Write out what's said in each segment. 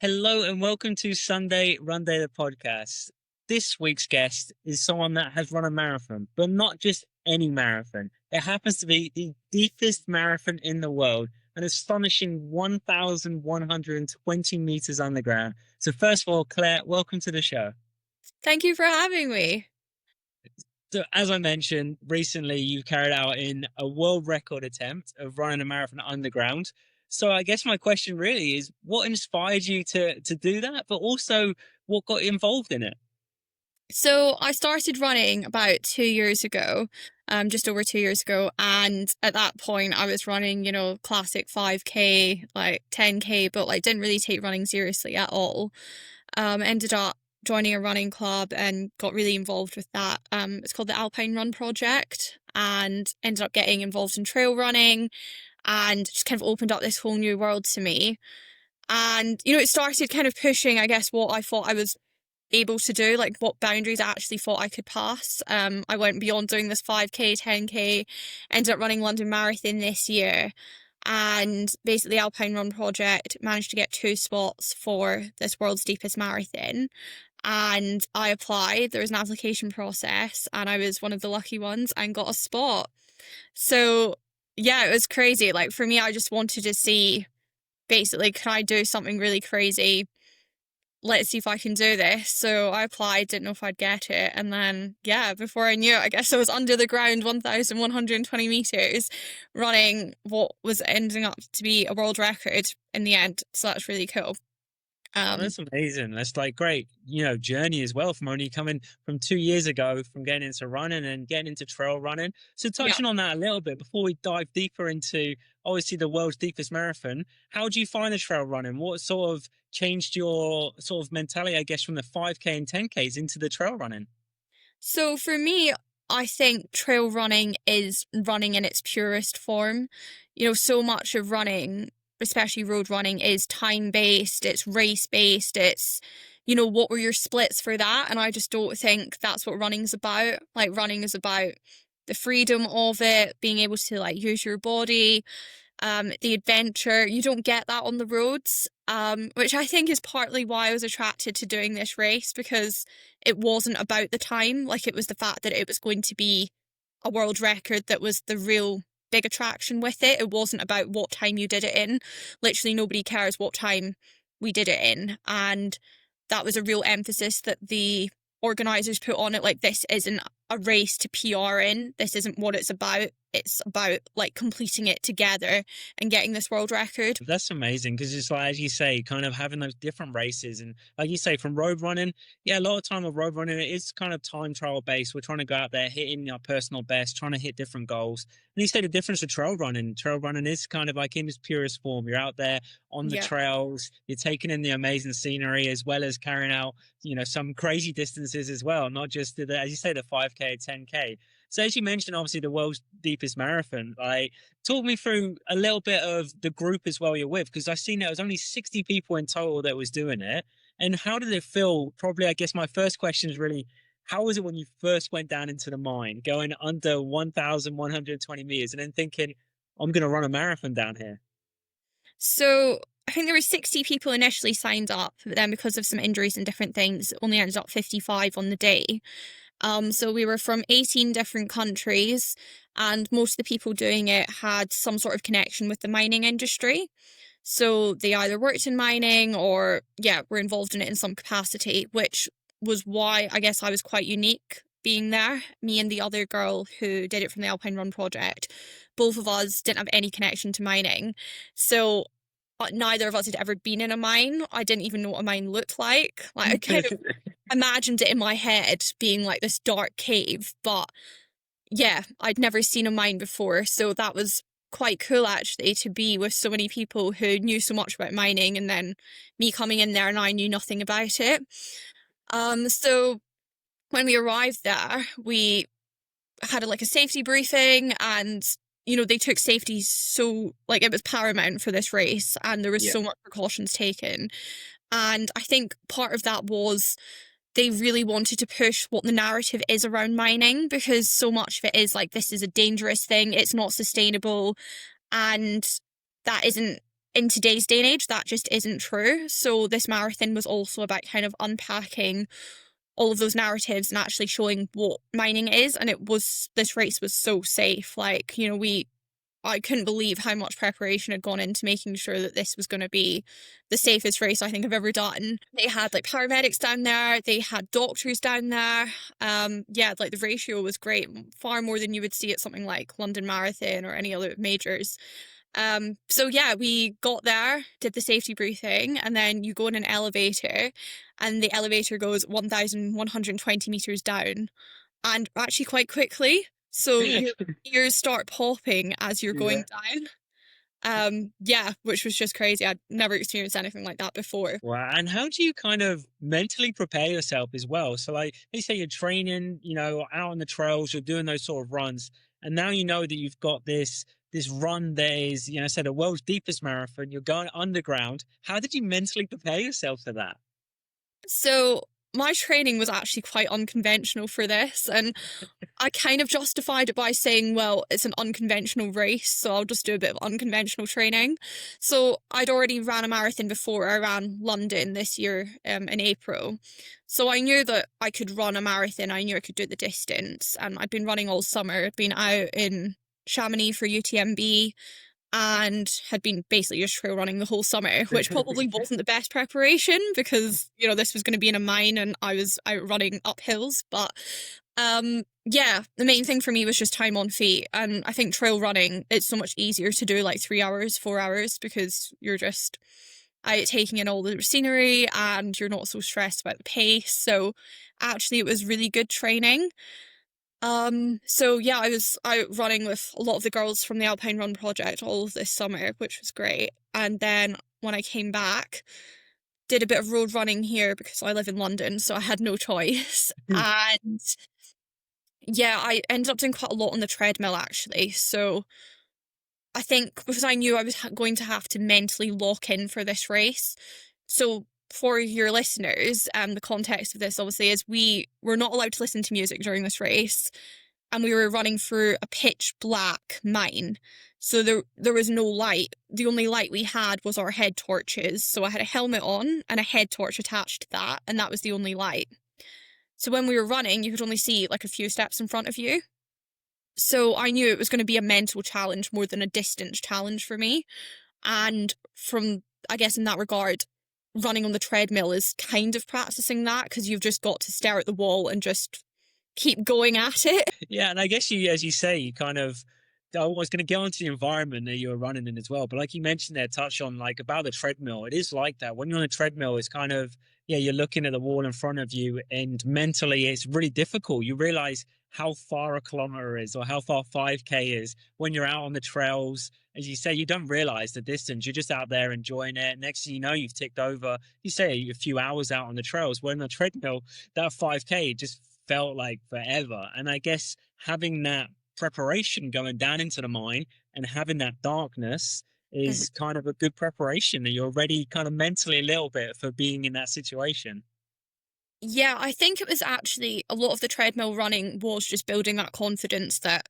Hello and welcome to Sunday Run Day, the podcast. This week's guest is someone that has run a marathon, but not just any marathon. It happens to be the deepest marathon in the world, an astonishing 1,120 meters underground. So first of all, Claire, welcome to the show. Thank you for having me. So as I mentioned, recently you carried out in a world record attempt of running a marathon underground. So I guess my question really is what inspired you to do that, but also what got involved in it? So I started running about 2 years ago, just over 2 years ago. And at that point I was running, classic 5K, like 10K, but like didn't really take running seriously at all. Ended up joining a running club and got really involved with that. It's called the Alpine Run Project, and ended up getting involved in trail running and just kind of opened up this whole new world to me. And, it started kind of pushing, I guess, what I thought I was able to do, like what boundaries I actually thought I could pass. I went beyond doing this 5K, 10K, ended up running London Marathon this year. And basically, Alpine Run Project managed to get two spots for this world's deepest marathon. And I applied, there was an application process, and I was one of the lucky ones and got a spot. So, yeah, it was crazy. Like, for me, I just wanted to see basically, can I do something really crazy? Let's see if I can do this. So I applied, didn't know if I'd get it. And then, yeah, before I knew it, I guess I was under the ground 1,120 meters running what was ending up to be a world record in the end. So that's really cool. Oh, Um, that's amazing. That's like great, journey as well from only coming from 2 years ago from getting into running and getting into trail running. So yeah. touching on that a little bit before we dive deeper into obviously the world's deepest marathon, how do you find the trail running? What sort of changed your sort of mentality, I guess, from the 5K and 10Ks into the trail running? So for me, I think trail running is running in its purest form. So much of running, especially road running, is time based, it's race based, it's, what were your splits for that? And I just don't think that's what running's about. Like, running is about the freedom of it, being able to like use your body, the adventure. You don't get that on the roads, which I think is partly why I was attracted to doing this race, because it wasn't about the time. Like, it was the fact that it was going to be a world record that was the real big attraction with it. It wasn't about what time you did it in. Literally, nobody cares what time we did it in. And that was a real emphasis that the organizers put on it. Like, this isn't a race to PR in. This isn't what it's about. It's about like completing it together and getting this world record. That's amazing because it's like, as you say, kind of having those different races. And like you say, from road running, yeah, a lot of time with road running, it is kind of time trial based. We're trying to go out there, hitting our personal best, trying to hit different goals. And you say the difference with trail running is kind of like in its purest form. You're out there on the Yeah. trails, you're taking in the amazing scenery as well as carrying out, some crazy distances as well, not just as you say, the 5K, 10K. So as you mentioned, obviously the world's deepest marathon, like talk me through a little bit of the group as well you're with, because I've seen there was only 60 people in total that was doing it. And how did it feel? Probably, I guess my first question is really, how was it when you first went down into the mine, going under 1,120 meters and then thinking, I'm going to run a marathon down here? So I think there were 60 people initially signed up, but then because of some injuries and different things, it only ended up 55 on the day. So we were from 18 different countries, and most of the people doing it had some sort of connection with the mining industry. So they either worked in mining or, yeah, were involved in it in some capacity, which was why I guess I was quite unique being there. Me and the other girl who did it from the Alpine Run Project, both of us didn't have any connection to mining. So neither of us had ever been in a mine. I didn't even know what a mine looked like. Like, I kind of imagined it in my head being like this dark cave, but yeah, I'd never seen a mine before. So that was quite cool actually, to be with so many people who knew so much about mining, and then me coming in there and I knew nothing about it. So when we arrived there, we had like a safety briefing, and they took safety so like it was paramount for this race, and there was Yeah. so much precautions taken. And I think part of that was they really wanted to push what the narrative is around mining, because so much of it is like, this is a dangerous thing, it's not sustainable. And that isn't in today's day and age, that just isn't true. So this marathon was also about kind of unpacking all of those narratives and actually showing what mining is. And this race was so safe. Like, I couldn't believe how much preparation had gone into making sure that this was going to be the safest race I think I've ever done. They had like paramedics down there, they had doctors down there. Yeah, like the ratio was great, far more than you would see at something like London Marathon or any other majors. So yeah, we got there, did the safety briefing, and then you go in an elevator, and the elevator goes 1,120 meters down, and actually quite quickly. So your ears start popping as you're Yeah. going down. Yeah, which was just crazy. I'd never experienced anything like that before. Wow. And how do you kind of mentally prepare yourself as well? So, like, you say you're training, out on the trails, you're doing those sort of runs, and now you know that you've got this run that is, say the world's deepest marathon. You're going underground. How did you mentally prepare yourself for that? So my training was actually quite unconventional for this, and I kind of justified it by saying, well, it's an unconventional race, so I'll just do a bit of unconventional training. So I'd already ran a marathon before. I ran London this year, in April. So I knew that I could run a marathon. I knew I could do the distance, and I'd been running all summer. I'd been out in Chamonix for UTMB and had been basically just trail running the whole summer, which probably wasn't the best preparation because, this was going to be in a mine and I was out running up hills. But yeah, the main thing for me was just time on feet. And I think trail running, it's so much easier to do like 3 hours, 4 hours, because you're just out taking in all the scenery and you're not so stressed about the pace. So actually, it was really good training. So yeah, I was out running with a lot of the girls from the Alpine Run project all of this summer, which was great. And then when I came back, did a bit of road running here because I live in London, so I had no choice. And yeah, I ended up doing quite a lot on the treadmill actually. So I think because I knew I was going to have to mentally lock in for this race. So for your listeners, the context of this obviously is we were not allowed to listen to music during this race, and we were running through a pitch black mine. So there was no light. The only light we had was our head torches. So I had a helmet on and a head torch attached to that, and that was the only light. So when we were running, you could only see like a few steps in front of you. So I knew it was going to be a mental challenge more than a distance challenge for me. And I guess in that regard, running on the treadmill is kind of practicing that because you've just got to stare at the wall and just keep going at it. Yeah, and I guess as you say, you kind of. I was going to get onto the environment that you were running in as well, but like you mentioned there, touch on like about the treadmill. It is like that when you're on a treadmill. It's kind of you're looking at the wall in front of you, and mentally, it's really difficult. You realize how far a kilometer is, or how far 5K is when you're out on the trails. As you say, you don't realize the distance. You're just out there enjoying it. Next thing you know, you've ticked over. You say a few hours out on the trails. When on the treadmill, that 5K just felt like forever. And I guess having that preparation going down into the mine and having that darkness is kind of a good preparation that you're ready kind of mentally a little bit for being in that situation. Yeah, I think it was actually a lot of the treadmill running was just building that confidence that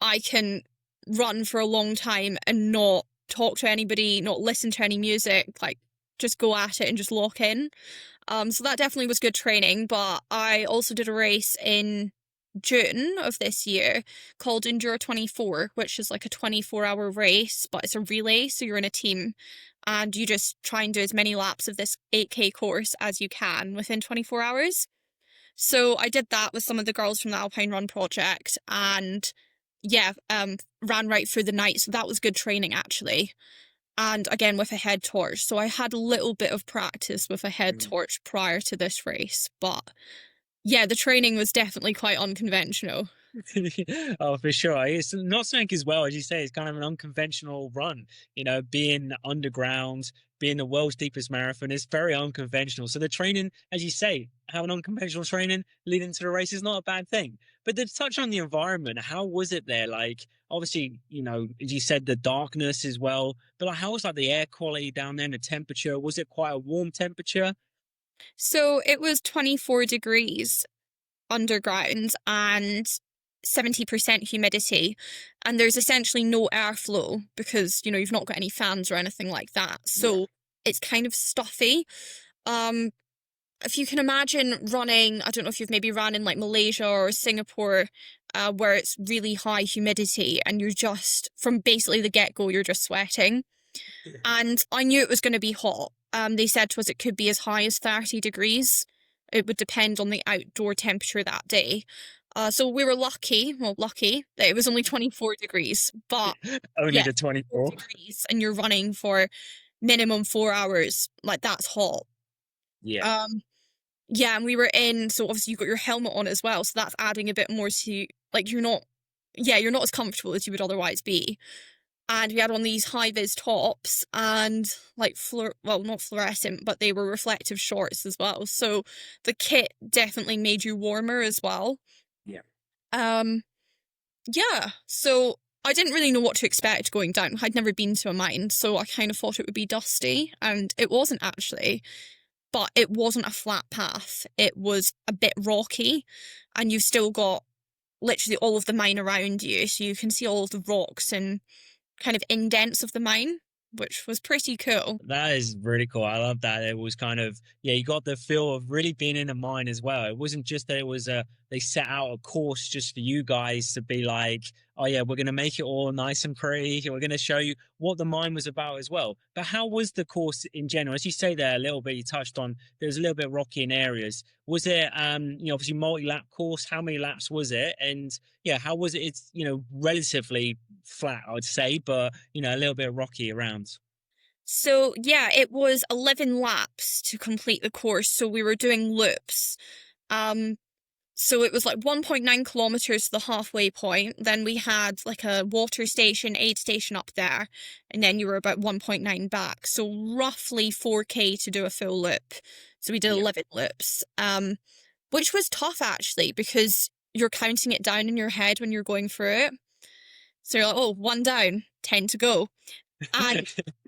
I can run for a long time and not talk to anybody, not listen to any music, like just go at it and just lock in. So that definitely was good training. But I also did a race in June of this year called Endure 24, which is like a 24-hour race, but it's a relay. So you're in a team and you just try and do as many laps of this 8K course as you can within 24 hours. So I did that with some of the girls from the Alpine Run project and yeah, ran right through the night. So that was good training actually. And again, with a head torch. So I had a little bit of practice with a head torch prior to this race, but yeah, the training was definitely quite unconventional. Oh, for sure. It's not something as well, as you say, it's kind of an unconventional run. Being underground, being the world's deepest marathon is very unconventional. So the training, as you say, having unconventional training leading to the race is not a bad thing. But to touch on the environment, how was it there? Like, obviously, as you said, the darkness as well. But like, how was like the air quality down there and the temperature? Was it quite a warm temperature? So it was 24 degrees underground, and 70% humidity, and there's essentially no airflow because, you've not got any fans or anything like that. Yeah. So it's kind of stuffy. Um, if you can imagine running, I don't know if you've maybe ran in like Malaysia or Singapore, where it's really high humidity and you're just, from basically the get-go, you're just sweating. And I knew it was going to be hot. They said to us it could be as high as 30 degrees. It would depend on the outdoor temperature that day. So we were lucky that it was only 24 degrees. But Only yeah, the 4 24. degrees and you're running for minimum 4 hours. Like that's hot. Yeah. Um, yeah, and we were in, so obviously you've got your helmet on as well. So that's adding a bit more to, like, you're not as comfortable as you would otherwise be. And we had on these high vis tops and like well, not fluorescent, but they were reflective shorts as well. So the kit definitely made you warmer as well. Yeah. Um, yeah. So I didn't really know what to expect going down. I'd never been to a mine, so I kind of thought it would be dusty, and it wasn't actually. But it wasn't a flat path. It was a bit rocky, and you've still got literally all of the mine around you, so you can see all of the rocks and kind of indents of the mine, which was pretty cool. That is really cool. I love that. It was kind of, yeah, you got the feel of really being in a mine as well. It wasn't just that it was they set out a course just for you guys to be like, oh yeah, we're going to make it all nice and pretty. We're going to show you what the mine was about as well. But how was the course in general? As you say there a little bit, you touched on, there was a little bit rocky in areas. Was it, obviously multi-lap course? How many laps was it? And yeah, how was it? It's, relatively flat, I'd say, but, a little bit rocky around. So yeah, it was 11 laps to complete the course. So we were doing loops. Um, so it was like 1.9 kilometers to the halfway point. Then we had like a water station, aid station up there, and then you were about 1.9 back. So roughly 4K to do a full loop. So we did Yeah. 11 loops, which was tough actually because you're counting it down in your head when you're going through it. So you're like, oh, one down, 10 to go. And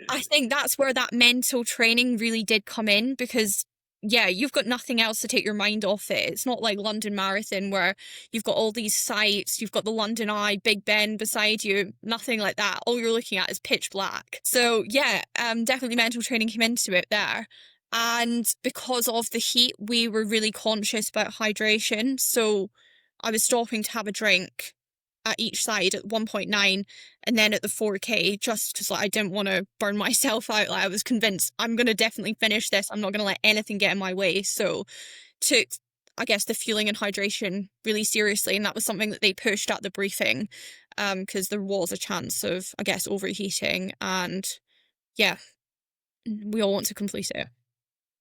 I think that's where that mental training really did come in because, yeah, you've got nothing else to take your mind off it. It's not like London Marathon where you've got all these sights, you've got the London Eye, Big Ben beside you, nothing like that. All you're looking at is pitch black. So, yeah, definitely mental training came into it there. And because of the heat, we were really conscious about hydration. So I was stopping to have a drink at each side at 1.9 and then at the 4K just because like, I didn't want to burn myself out. Like I was convinced I'm going to definitely finish this. I'm not going to let anything get in my way. So took, I guess, the fueling and hydration really seriously. And that was something that they pushed at the briefing because there was a chance of, I guess, overheating. And yeah, we all want to complete it.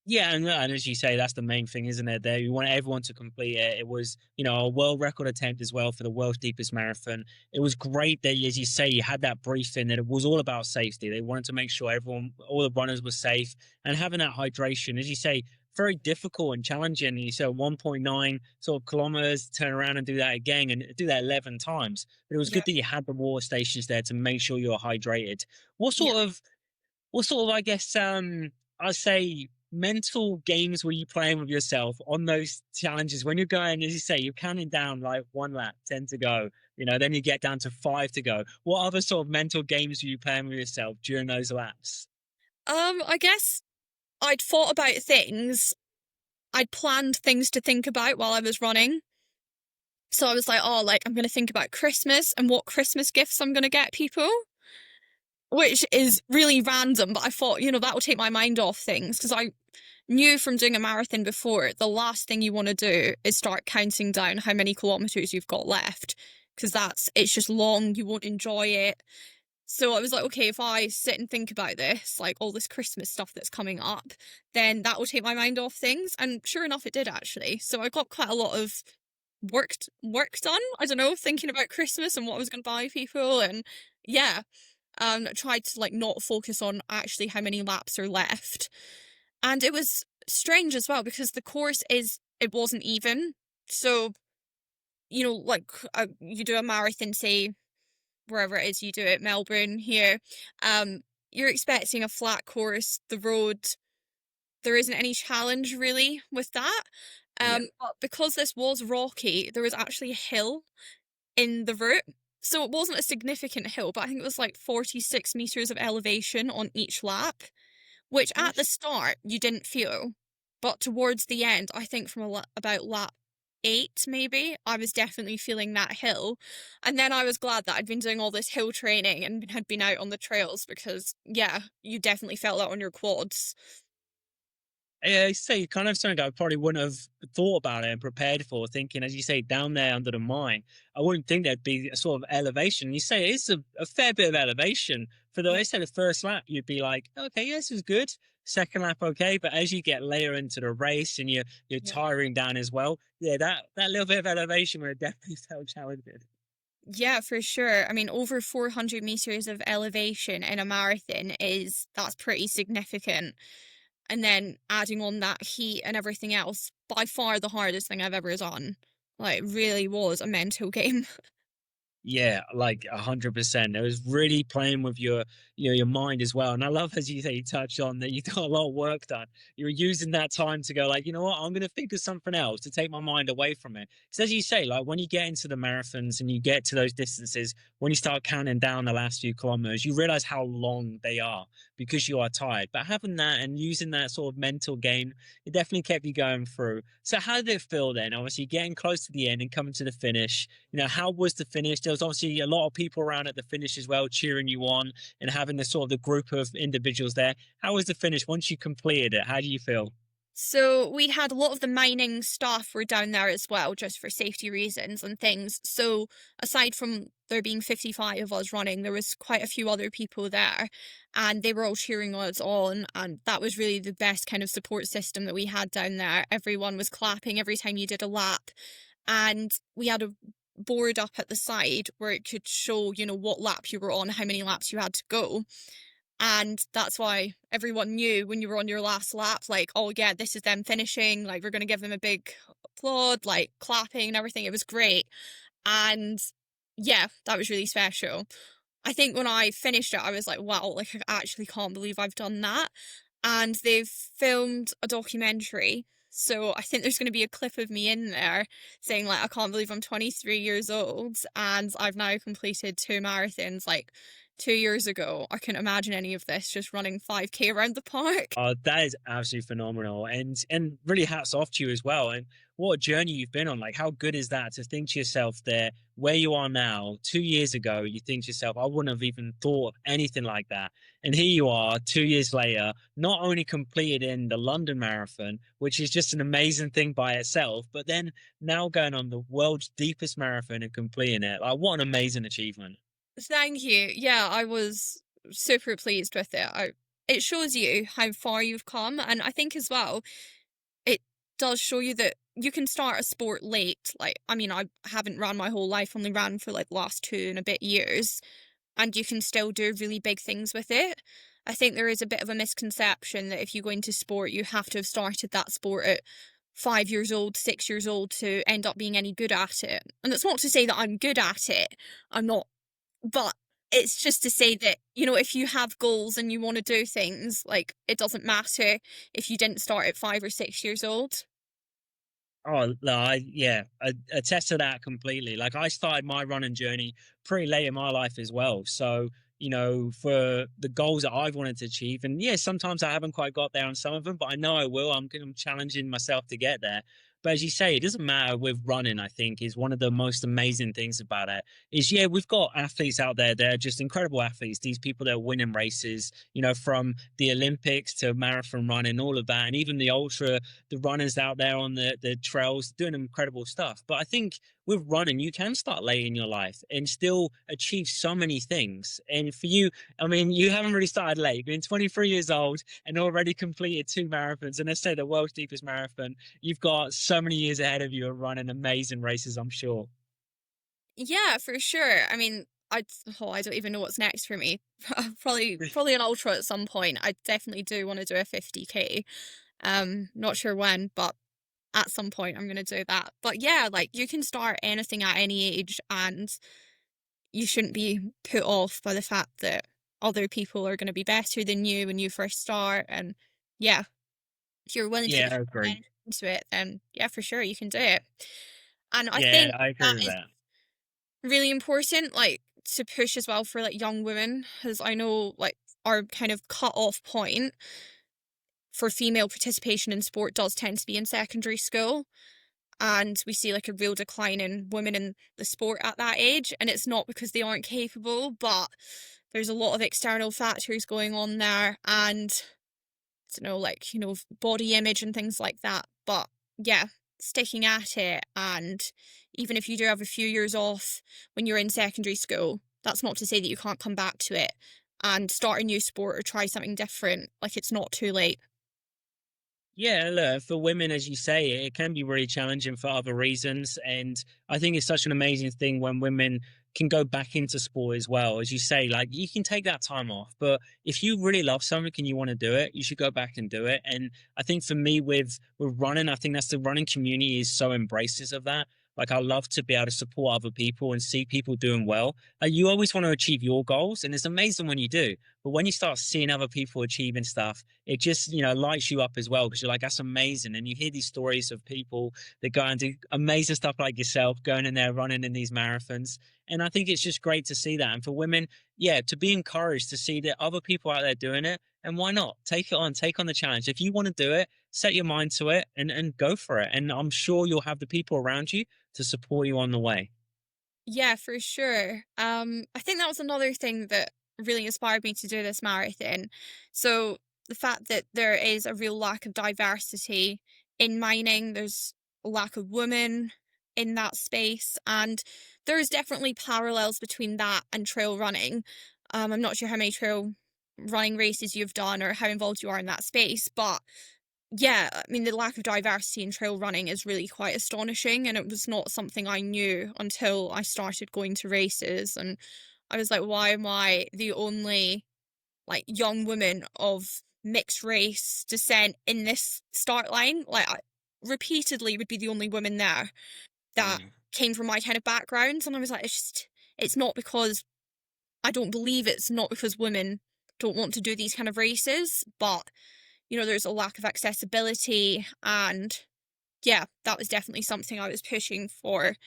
Yeah, and as you say, that's the main thing, isn't it? There, you want everyone to complete it. It was, a world record attempt as well for the world's deepest marathon. It was great that, as you say, you had that briefing that it was all about safety. They wanted to make sure all the runners were safe, and having that hydration, as you say, very difficult and challenging. You said 1.9 sort of kilometers, turn around and do that again, and do that 11 times. But it was Yeah. good that you had the water stations there to make sure you're hydrated. What Yeah. sort of I guess, I'd say mental games were you playing with yourself on those challenges when you're going, as you say, you're counting down like one lap, 10 to go, then you get down to five to go. What other sort of mental games were you playing with yourself during those laps? I guess I'd thought about things. I'd planned things to think about while I was running. So I was like, oh, like I'm going to think about Christmas and what Christmas gifts I'm going to get people, which is really random. But I thought, that will take my mind off things because I knew from doing a marathon before, the last thing you want to do is start counting down how many kilometers you've got left because it's just long. You won't enjoy it. So I was like, okay, if I sit and think about this, like all this Christmas stuff that's coming up, then that will take my mind off things. And sure enough, it did actually. So I got quite a lot of work done. I don't know, thinking about Christmas and what I was going to buy people, and yeah, tried to like not focus on actually how many laps are left. And it was strange as well because the course it wasn't even. So like you do a marathon, say wherever it is you do it, Melbourne here, you're expecting a flat course. The road, there isn't any challenge really with that. Yeah. But because this was rocky, there was actually a hill in the route. So it wasn't a significant hill, but I think it was like 46 meters of elevation on each lap, which at the Nice. start you didn't feel. But towards the end, I think from about lap 8, maybe, I was definitely feeling that hill. And then I was glad that I'd been doing all this hill training and had been out on the trails because, yeah, you definitely felt that on your quads. Yeah, you say kind of something I probably wouldn't have thought about it and prepared for, thinking, as you say, down there under the mine, I wouldn't think there'd be a sort of elevation. You say it's a fair bit of elevation. For the, Yeah. I said the first lap, you'd be like, okay, yeah, this is good. Second lap, okay. But as you get later into the race and you're Yeah. tiring down as well, yeah, that little bit of elevation would have definitely felt challenging. Yeah, for sure. I mean, over 400 meters of elevation in a marathon that's pretty significant. And then adding on that heat and everything else, by far the hardest thing I've ever done. Like, really was a mental game. Yeah, like 100%. It was really playing with your mind as well. And I love, as you say, you touched on that you got a lot of work done. You were using that time to go like, you know what, I'm gonna think of something else to take my mind away from it. Because as you say, like when you get into the marathons and you get to those distances, when you start counting down the last few kilometers, you realize how long they are because you are tired. But having that and using that sort of mental game, it definitely kept you going through. So how did it feel then? Obviously getting close to the end and coming to the finish, how was the finish? There was obviously a lot of people around at the finish as well, cheering you on and having the sort of the group of individuals there. How was the finish once you completed it? How do you feel? So we had a lot of the mining staff were down there as well, just for safety reasons and things. So aside from there being 55 of us running, there was quite a few other people there, and they were all cheering us on. And that was really the best kind of support system that we had down there. Everyone was clapping every time you did a lap, and we had a board up at the side where it could show, what lap you were on, how many laps you had to go. And that's why everyone knew when you were on your last lap, like, oh yeah, this is them finishing. Like, we're going to give them a big applaud, like clapping and everything. It was great. And yeah, that was really special. I think when I finished it, I was like, wow, like, I actually can't believe I've done that. And they've filmed a documentary. So I think there's going to be a clip of me in there saying, like, I can't believe I'm 23 years old and I've now completed 2 marathons. Like, 2 years ago, I couldn't imagine any of this, just running 5K around the park. That is absolutely phenomenal, and really hats off to you as well. And what a journey you've been on. Like, how good is that to think to yourself there, where you are now, 2 years ago, you think to yourself, I wouldn't have even thought of anything like that. And here you are, 2 years later, not only completed in the London Marathon, which is just an amazing thing by itself, but then now going on the world's deepest marathon and completing it. Like, what an amazing achievement. Thank you. Yeah, I was super pleased with it. It shows you how far you've come. And I think as well, it does show you that you can start a sport late. Like, I mean, I haven't ran my whole life, only ran for like the last 2 and a bit years, and you can still do really big things with it. I think there is a bit of a misconception that if you go into sport, you have to have started that sport at 5 years old, 6 years old to end up being any good at it. And it's not to say that I'm good at it. I'm not, but it's just to say that, if you have goals and you want to do things, like, it doesn't matter if you didn't start at 5 or 6 years old. Oh, no, I attest to that completely. Like I started my running journey pretty late in my life as well. So, for the goals that I've wanted to achieve, and yeah, sometimes I haven't quite got there on some of them, but I know I will. I'm challenging myself to get there. But as you say, it doesn't matter with running, I think, is one of the most amazing things about it. Is yeah, we've got athletes out there, they're just incredible athletes. These people that are winning races, from the Olympics to marathon running, all of that, and even the runners out there on the trails doing incredible stuff. But I think with running, you can start late in your life and still achieve so many things. And for you, I mean, you haven't really started late, being 23 years old and already completed 2 marathons. And let's say the world's deepest marathon, you've got so many years ahead of you of running amazing races, I'm sure. Yeah, for sure. I mean, I don't even know what's next for me. Probably an ultra at some point. I definitely do want to do a 50K. Not sure when, but at some point I'm gonna do that. But yeah, like, you can start anything at any age, and you shouldn't be put off by the fact that other people are gonna be better than you when you first start. And yeah, if you're willing to put Yeah, the I time agree. and into it, then yeah, for sure you can do it. And I Yeah, think I that agree with is that. really important, like to push as well for like young women, because I know like our kind of cut off point for female participation in sport does tend to be in secondary school. And we see like a real decline in women in the sport at that age. And it's not because they aren't capable, but there's a lot of external factors going on there. And I don't know, like, body image and things like that. But yeah, sticking at it. And even if you do have a few years off when you're in secondary school, that's not to say that you can't come back to it and start a new sport or try something different. Like, it's not too late. Yeah, look, for women, as you say, it can be really challenging for other reasons. And I think it's such an amazing thing when women can go back into sport as well. As you say, like you can take that time off, but if you really love something and you want to do it, you should go back and do it. And I think for me with running, I think that's the running community is so embraces of that. Like I love to be able to support other people and see people doing well. You always want to achieve your goals, and it's amazing when you do. But when you start seeing other people achieving stuff, it just lights you up as well because you're like that's amazing, and you hear these stories of people that go and do amazing stuff like yourself going in there running in these marathons, and I think it's just great to see that. And for women, yeah, to be encouraged to see that other people out there doing it, and why not take it on, take on the challenge. If you want to do it, set your mind to it and go for it, and I'm sure you'll have the people around you to support you on the way. Yeah, for sure. I think that was another thing that really inspired me to do this marathon. So the fact that there is a real lack of diversity in mining, there's a lack of women in that space, and there's definitely parallels between that and trail running. I'm not sure how many trail running races you've done or how involved you are in that space, but yeah, I mean, the lack of diversity in trail running is really quite astonishing, and it was not something I knew until I started going to races, and I was like, why am I the only, like, young woman of mixed race descent in this start line? Like, I repeatedly would be the only woman there that Mm. came from my kind of background, and I was like, it's not because I don't believe it's not because women don't want to do these kind of races, but there's a lack of accessibility. And yeah, that was definitely something I was pushing for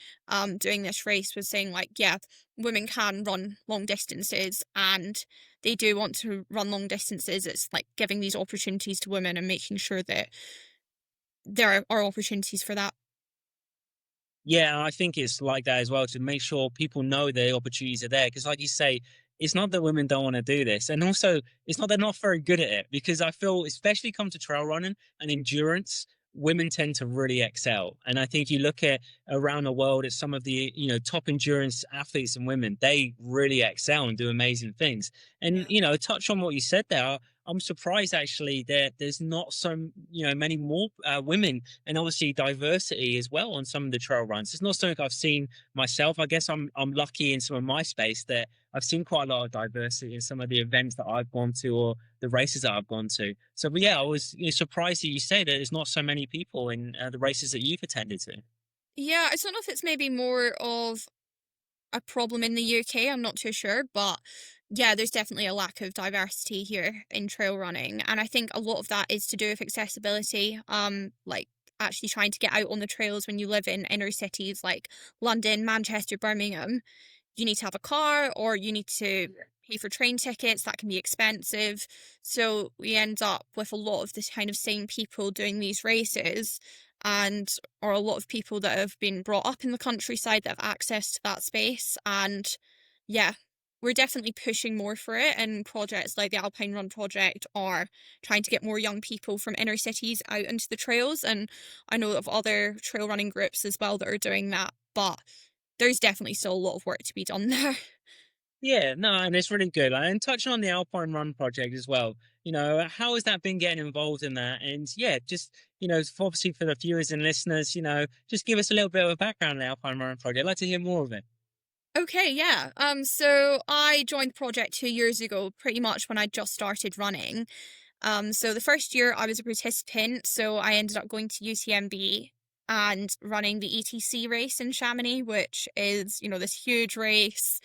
doing this race, was saying like, yeah, women can run long distances and they do want to run long distances. It's like giving these opportunities to women and making sure that there are opportunities for that. Yeah, I think it's like that as well to make sure people know the opportunities are there. Because, like you say, it's not that women don't want to do this, and also it's not they're not very good at it. Because I feel, especially come to trail running and endurance, women tend to really excel. And I think you look at around the world at some of the top endurance athletes and women, they really excel and do amazing things. And Yeah. touch on what you said there. I'm surprised actually that there's not so many more women and obviously diversity as well on some of the trail runs. It's not something I've seen myself. I guess I'm lucky in some of my space that I've seen quite a lot of diversity in some of the events that I've gone to or the races that I've gone to. So, but yeah, I was surprised that you say that there's not so many people in the races that you've attended to. Yeah, I don't know if it's maybe more of a problem in the UK, I'm not too sure, but yeah, there's definitely a lack of diversity here in trail running. And I think a lot of that is to do with accessibility. Like actually trying to get out on the trails when you live in inner cities like London, Manchester, Birmingham. You need to have a car or you need to pay for train tickets. That can be expensive. So we end up with a lot of this kind of same people doing these races, and or a lot of people that have been brought up in the countryside that have access to that space. And yeah, we're definitely pushing more for it, and projects like the Alpine Run project are trying to get more young people from inner cities out into the trails. And I know of other trail running groups as well that are doing that, but there's definitely still a lot of work to be done there. Yeah, no, and it's really good. And touching on the Alpine Run project as well, how has that been getting involved in that? And yeah, just, obviously for the viewers and listeners, just give us a little bit of a background on the Alpine Run project. I'd like to hear more of it. Okay, yeah. So I joined the project 2 years ago, pretty much when I just started running. So the first year I was a participant, so I ended up going to UTMB and running the ETC race in Chamonix, which is, this huge race,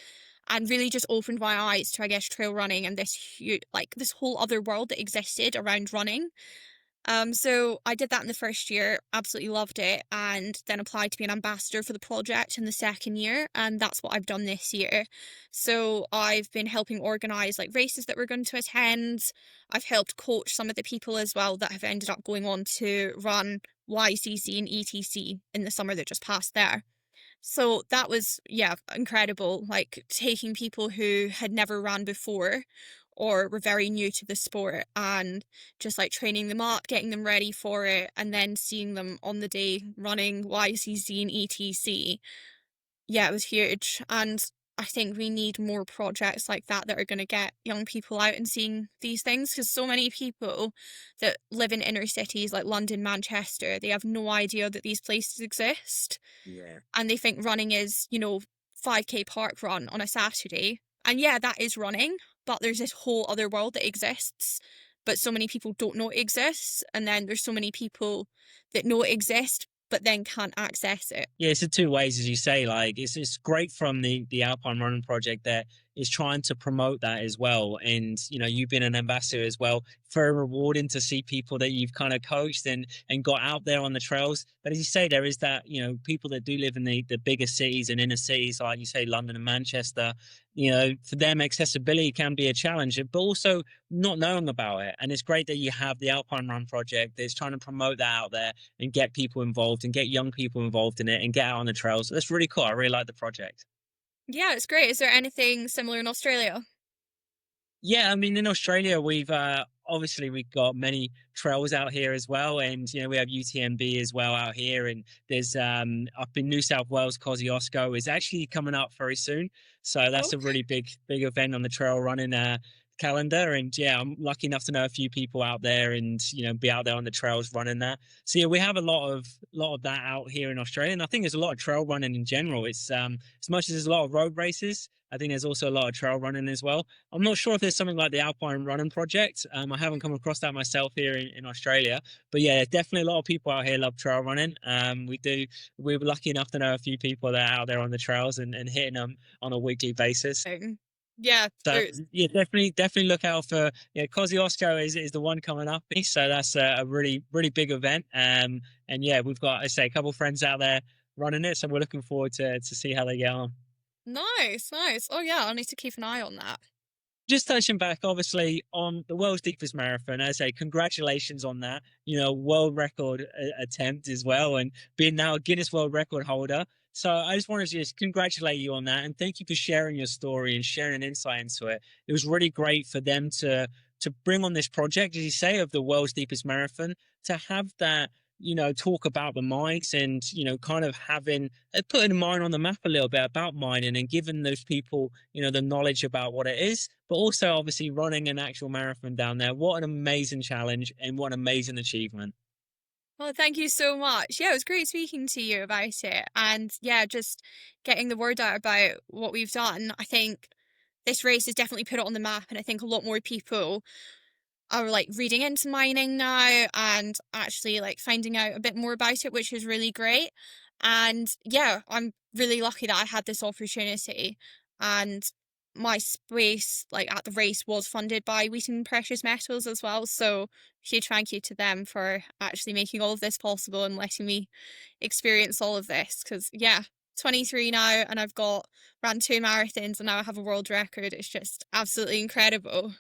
and really just opened my eyes to, I guess, trail running and this huge, like this whole other world that existed around running. So I did that in the first year, absolutely loved it, and then applied to be an ambassador for the project in the second year, and that's what I've done this year. So I've been helping organize like races that we're going to attend. I've helped coach some of the people as well that have ended up going on to run YCC and ETC in the summer that just passed there. So that was, yeah, incredible. Like taking people who had never ran before or were very new to the sport and just like training them up, getting them ready for it, and then seeing them on the day running YCC and ETC. Yeah, it was huge. And I think we need more projects like that are going to get young people out and seeing these things because so many people that live in inner cities like London, Manchester, they have no idea that these places exist Yeah. and they think running is, 5K park run on a Saturday. And yeah, that is running, but there's this whole other world that exists. But so many people don't know it exists. And then there's so many people that know it exists, but then can't access it. Yeah, it's the two ways, as you say. Like, it's great from the Alpine Running Project that is trying to promote that as well. And you've been an ambassador as well. Very rewarding to see people that you've kind of coached and got out there on the trails. But as you say, there is that people that do live in the bigger cities and inner cities, like you say, London and Manchester. For them, accessibility can be a challenge, but also not knowing about it. And it's great that you have the Alpine Run Project that's trying to promote that out there and get people involved and get young people involved in it and get out on the trails. That's really cool. I really like the project. Yeah, it's great. Is there anything similar in Australia? Yeah, I mean, in Australia, we've obviously we've got many trails out here as well, and we have UTMB as well out here, and there's up in New South Wales, Kosciuszko is actually coming up very soon, so that's a Okay. really big event on the trail running calendar, and yeah, I'm lucky enough to know a few people out there, and be out there on the trails running that. So yeah, we have a lot of that out here in Australia, and I think there's a lot of trail running in general. It's as much as there's a lot of road races, I think there's also a lot of trail running as well. I'm not sure if there's something like the Alpine Running Project. I haven't come across that myself here in Australia, but yeah, definitely a lot of people out here love trail running. We're lucky enough to know a few people that are out there on the trails and hitting them on a weekly basis. Yeah, So there's yeah, definitely look out for Kosciuszko is the one coming up. So that's a really big event. And yeah, we've got I say a couple of friends out there running it, so we're looking forward to see how they get on. nice, nice. Oh yeah, I'll need to keep an eye on that. Just touching back, obviously, on the world's deepest marathon, I say congratulations on that. World record attempt as well, and being now a Guinness World Record holder. So I just wanted to just congratulate you on that, and thank you for sharing your story and sharing an insight into it. It was really great for them to bring on this project, as you say, of the world's deepest marathon, to have that talk about the mines and kind of having putting mine on the map a little bit about mining and giving those people the knowledge about what it is, but also obviously running an actual marathon down there. What an amazing challenge and what an amazing achievement. Well, thank you so much. Yeah, it was great speaking to you about it. And yeah, just getting the word out about what we've done. I think this race has definitely put it on the map. And I think a lot more people are like reading into mining now and actually like finding out a bit more about it, which is really great. And yeah, I'm really lucky that I had this opportunity. And my space, like at the race, was funded by Wheaton Precious Metals as well. So huge thank you to them for actually making all of this possible and letting me experience all of this. Because yeah, 23 now, and I've got ran 2 marathons, and now I have a world record. It's just absolutely incredible.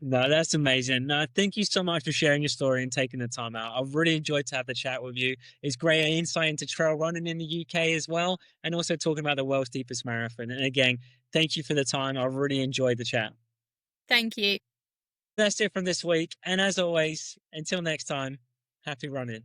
No, that's amazing. No, thank you so much for sharing your story and taking the time out. I've really enjoyed to have the chat with you. It's great insight into trail running in the UK as well, and also talking about the world's deepest marathon. And again, thank you for the time. I've really enjoyed the chat. Thank you. That's it from this week. And as always, until next time, happy running.